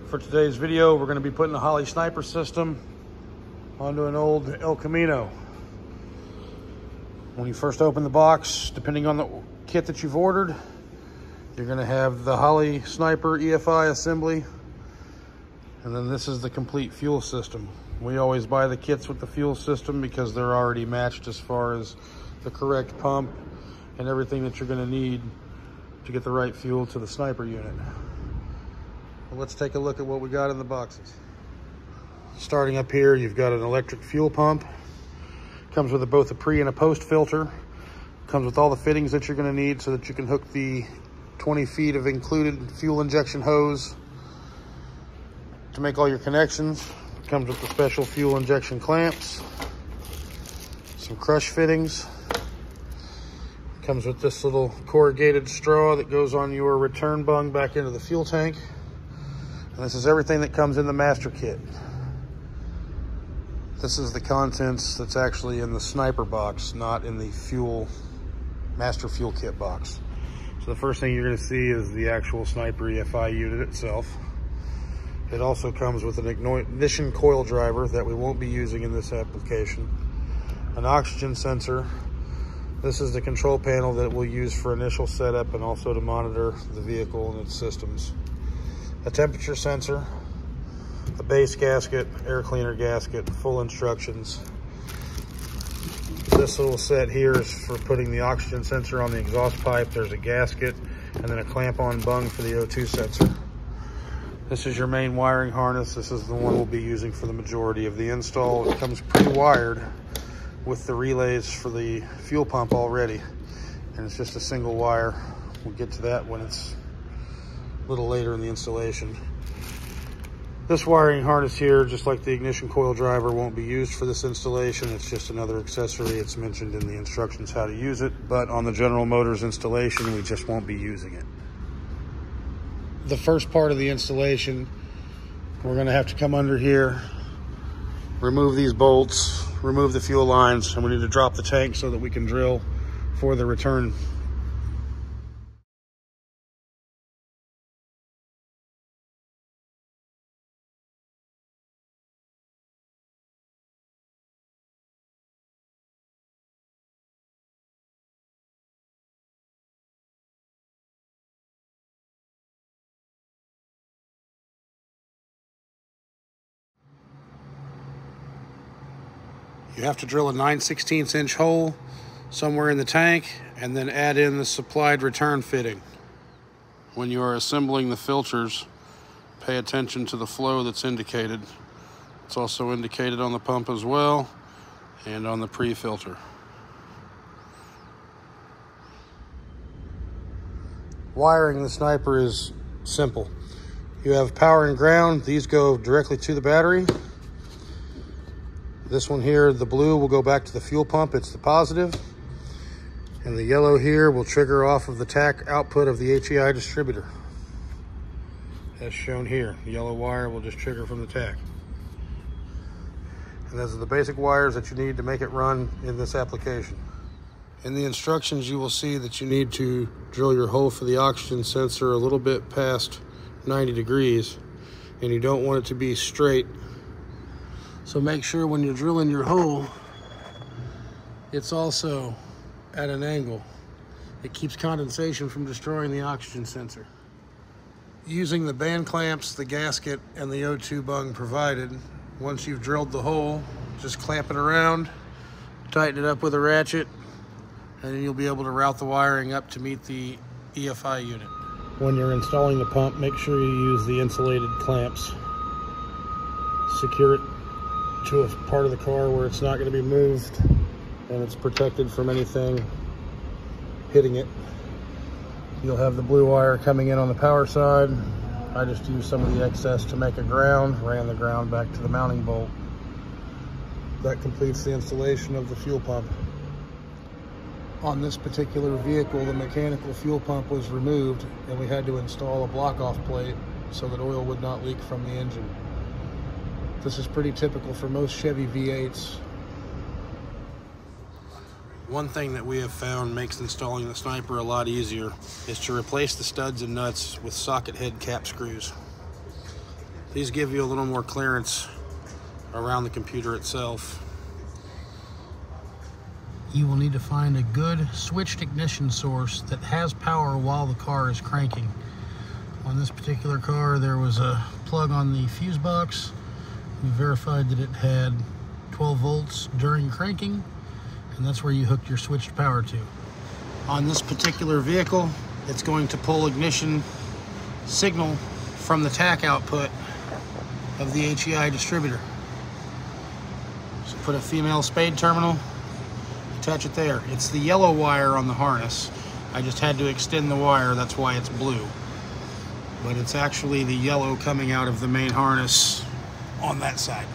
For today's video, we're going to be putting a Holley Sniper system onto an old El Camino. When you first open the box, depending on the kit that you've ordered, you're going to have the Holley Sniper EFI assembly, and then this is the complete fuel system. We always buy the kits with the fuel system because they're already matched as far as the correct pump and everything that you're going to need to get the right fuel to the Sniper unit. Well, let's take a look at what we got in the boxes. Starting up here, you've got an electric fuel pump. Comes with both a pre and a post filter. Comes with all the fittings that you're going to need so that you can hook the 20 feet of included fuel injection hose to make all your connections. Comes with the special fuel injection clamps, some crush fittings. Comes with this little corrugated straw that goes on your return bung back into the fuel tank. And this is everything that comes in the master kit. This is the contents that's actually in the Sniper box, not in the master fuel kit box. So the first thing you're going to see is the actual Sniper EFI unit itself. It also comes with an ignition coil driver that we won't be using in this application. An oxygen sensor. This is the control panel that we'll use for initial setup and also to monitor the vehicle and its systems. A temperature sensor, a base gasket, air cleaner gasket, full instructions. This little set here is for putting the oxygen sensor on the exhaust pipe. There's a gasket and then a clamp-on bung for the O2 sensor. This is your main wiring harness. This is the one we'll be using for the majority of the install. It comes pre-wired with the relays for the fuel pump already, and it's just a single wire. We'll get to that when it's a little later in the installation. This wiring harness here, just like the ignition coil driver, won't be used for this installation. It's just another accessory. It's mentioned in the instructions how to use it, but on the General Motors installation, we just won't be using it. The first part of the installation, we're going to have to come under here, remove these bolts, remove the fuel lines, and we need to drop the tank so that we can drill for the return. You have to drill a 9/16 inch hole somewhere in the tank and then add in the supplied return fitting. When you are assembling the filters, pay attention to the flow that's indicated. It's also indicated on the pump as well and on the pre-filter. Wiring the Sniper is simple. You have power and ground. These go directly to the battery. This one here, the blue, will go back to the fuel pump. It's the positive. And the yellow here will trigger off of the TAC output of the HEI distributor. As shown here, the yellow wire will just trigger from the TAC. And those are the basic wires that you need to make it run in this application. In the instructions, you will see that you need to drill your hole for the oxygen sensor a little bit past 90 degrees, and you don't want it to be straight. So make sure when you're drilling your hole, it's also at an angle. It keeps condensation from destroying the oxygen sensor. Using the band clamps, the gasket, and the O2 bung provided, once you've drilled the hole, just clamp it around, tighten it up with a ratchet, and then you'll be able to route the wiring up to meet the EFI unit. When you're installing the pump, make sure you use the insulated clamps. Secure it to a part of the car where it's not going to be moved and it's protected from anything hitting it. You'll have the blue wire coming in on the power side. I just used some of the excess to make a ground, ran the ground back to the mounting bolt. That completes the installation of the fuel pump. On this particular vehicle, the mechanical fuel pump was removed and we had to install a block-off plate so that oil would not leak from the engine. This is pretty typical for most Chevy V8s. One thing that we have found makes installing the Sniper a lot easier is to replace the studs and nuts with socket head cap screws. These give you a little more clearance around the computer itself. You will need to find a good switched ignition source that has power while the car is cranking. On this particular car, there was a plug on the fuse box. We verified that it had 12 volts during cranking, and that's where you hooked your switched power to. On this particular vehicle, it's going to pull ignition signal from the TAC output of the HEI distributor. So put a female spade terminal, attach it there. It's the yellow wire on the harness. I just had to extend the wire, that's why it's blue. But it's actually the yellow coming out of the main harness on that side.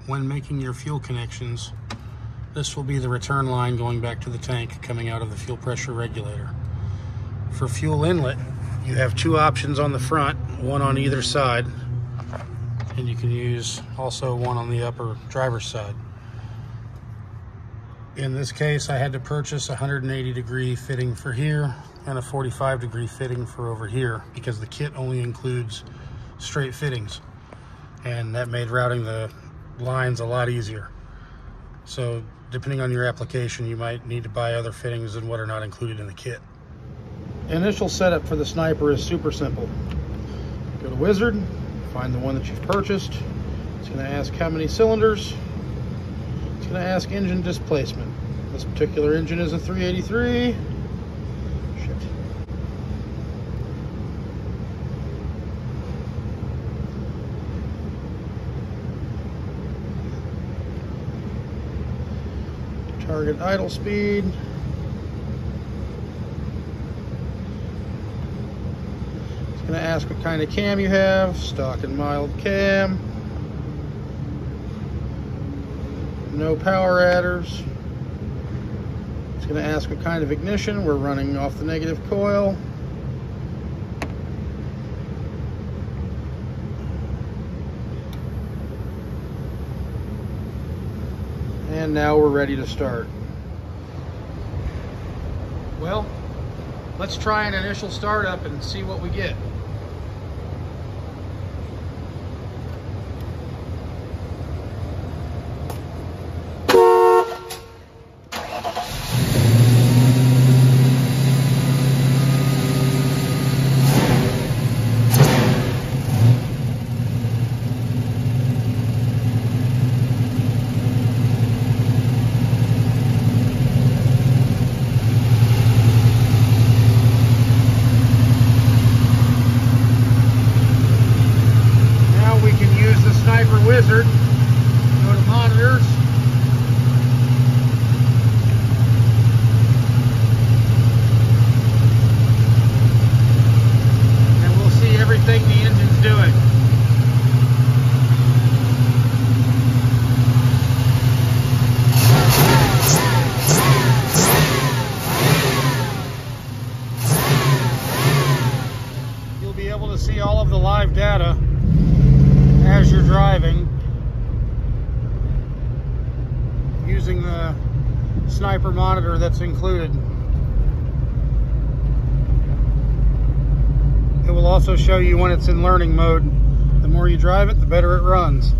When making your fuel connections, this will be the return line going back to the tank coming out of the fuel pressure regulator. For fuel inlet, you have two options on the front, one on either side, and you can use also one on the upper driver's side. In this case, I had to purchase a 180-degree fitting for here and a 45-degree fitting for over here because the kit only includes straight fittings, and that made routing the lines a lot easier. So depending on your application, you might need to buy other fittings than what are not included in the kit. Initial setup for the Sniper is super simple. Go to Wizard, find the one that you've purchased. It's going to ask how many cylinders. It's going to ask engine displacement. This particular engine is a 383. Target idle speed. It's going to ask what kind of cam you have, stock and mild cam. No power adders. It's going to ask what kind of ignition. We're running off the negative coil. And now we're ready to start. Well, let's try an initial startup and see what we get. Wizard, go to monitors, and we'll see everything the engine's doing. You'll be able to see all of the live data as you're driving using the Sniper monitor that's included. It will also show you when it's in learning mode. The more you drive it, the better it runs.